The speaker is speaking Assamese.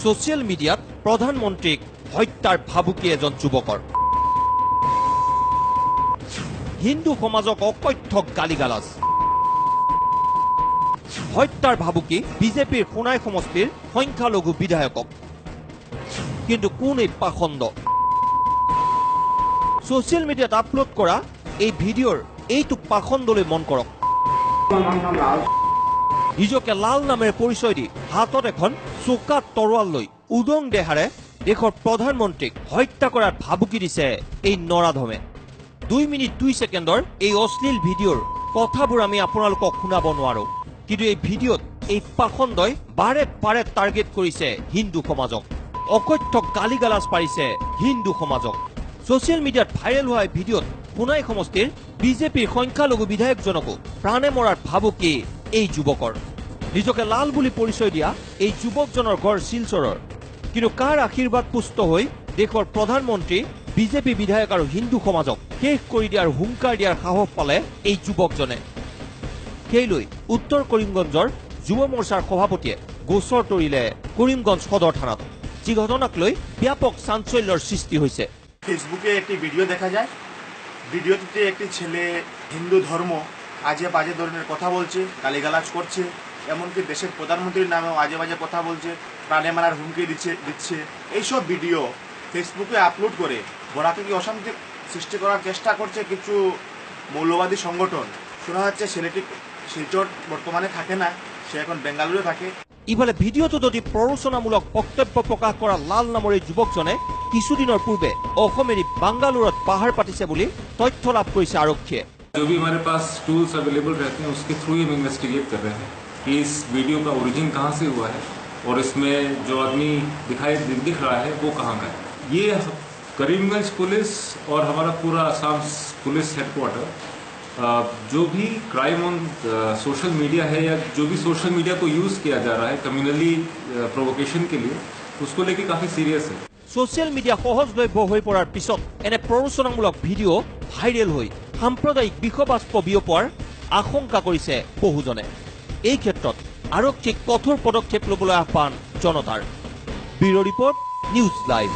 সোশ্যাল মিডিয়াত প্ৰধানমন্ত্ৰীক হত্যাৰ ভাবুকি এজন যুবকৰ হিন্দু সমাজক অকথ্য গালিগালাজ হত্যার ভাবুকি বিজেপির সোনাই সমষ্টির সংখ্যালঘু বিধায়কক কিন্তু কোন এই পাখণ্ড সোশ্যাল মিডিয়াত আপলোড করা এই ভিডিওর এইটু পাখণ্ডলৈ মন কৰক নিজকে লাল নামেৰে পৰিচয় দি হাতত এখন চোকা তৰোৱাল লৈ উদং দেহাৰে দেশৰ প্ৰধানমন্ত্ৰীক হত্যা কৰাৰ ভাবুকি দিছে এই নৰাধমে 2 মিনিট 2 সেকেন্ডৰ এই অশ্লীল ভিডিওৰ কথাবোৰ আমি আপোনালোকক শুনাব নোৱাৰো কিন্তু এই ভিডিওত এই পাখণ্ডই বাৰে বাৰে টাৰ্গেট কৰিছে হিন্দু সমাজক অকথ্য গালিগালাজ পাৰিছে হিন্দু সমাজক সোশ্যাল মিডিয়াত ভাইৰেল হোৱা ভিডিওত সোনাই সমষ্টিৰ বিজেপিৰ সংখ্যালঘু বিধায়কজনকো প্ৰাণে মৰাৰ ভাবুকি এই যুৱকৰ নিজকে লাল বুলি পৰিচয় দিয়া এই যুৱকজনৰ ঘৰ শিলচৰৰ কিন্তু কাৰ আশীৰ্বাদ পুষ্ট হৈ দেশৰ প্ৰধানমন্ত্ৰী বিজেপি বিধায়ক আৰু হিন্দু সমাজক শেষ কৰি দিয়াৰ হুংকাৰ দিয়াৰ সাহস পালে এই যুৱকজনে সেইলৈ উত্তৰ কৰিমগঞ্জৰ যুৱ মৰ্চাৰ সভাপতিয়ে গোচৰ তৰিলে কৰিমগঞ্জ সদৰ থানাত যি ঘটনাক লৈ ব্যাপক চাঞ্চল্যৰ সৃষ্টি হৈছে ফেসবুকে একটি ভিডিও দেখা যায় ভিডিওটিতে একটি ছেলে হিন্দু ধর্ম আজে বাজে ধরনের কথা বলছে গালিগালাজ করছে এমনকি দেশের প্রধানমন্ত্রীর নামেও আজে বাজে কথা বলছে প্রাণে মারার হুমকি দিচ্ছে এইসব ভিডিও ফেসবুকে আপলোড করে ভোটাকে অশান্তি সৃষ্টি করার চেষ্টা করছে কিছু মৌলবাদী সংগঠন শোনা যাচ্ছে ছেলেটি শিলচর বর্তমানে থাকে না সে এখন বেঙ্গালুরুতে থাকে ইফালে ভিডিওটো যদি প্ৰৰোচনামূলক বক্তব্য প্ৰকাশ কৰা লাল নামৰ এই যুৱকজনে কিছুদিনৰ পূৰ্বে অসমেৰী বাংগালুৰুত পাহাৰ পাতিছে বুলি তথ্য লাভ কৰিছে আৰক্ষীয়ে जो भी हमारे पास टूल्स अवेलेबल रहते हैं उसके थ्रू ही हम इन्वेस्टिगेट कर रहे हैं कि इस वीडियो का ओरिजिन कहाँ से हुआ है और इसमें जो आदमी दिख रहा है वो कहाँ का है ये करीमगंज पुलिस और हमारा पूरा असम पुलिस हेडक्वार्टर जो भी क्राइम ऑन सोशल मीडिया है या जो भी सोशल मीडिया को यूज़ किया जा रहा है कम्युनली प्रोवोकेशन के लिए उसको लेके काफ़ी सीरियस है সোশ্যাল মিডিয়া সহজলভ্য হৈ পৰাৰ পিছত এনে প্ৰৰোচনামূলক ভিডিঅ' ভাইৰেল হৈ সাম্প্ৰদায়িক বিষবাষ্প বিয়পোৱাৰ আশংকা কৰিছে বহুজনে এই ক্ষেত্ৰত আৰক্ষীক কঠোৰ পদক্ষেপ ল'বলৈ আহ্বান জনতাৰ ব্যুৰ ৰিপৰ্ট নিউজ লাইভ।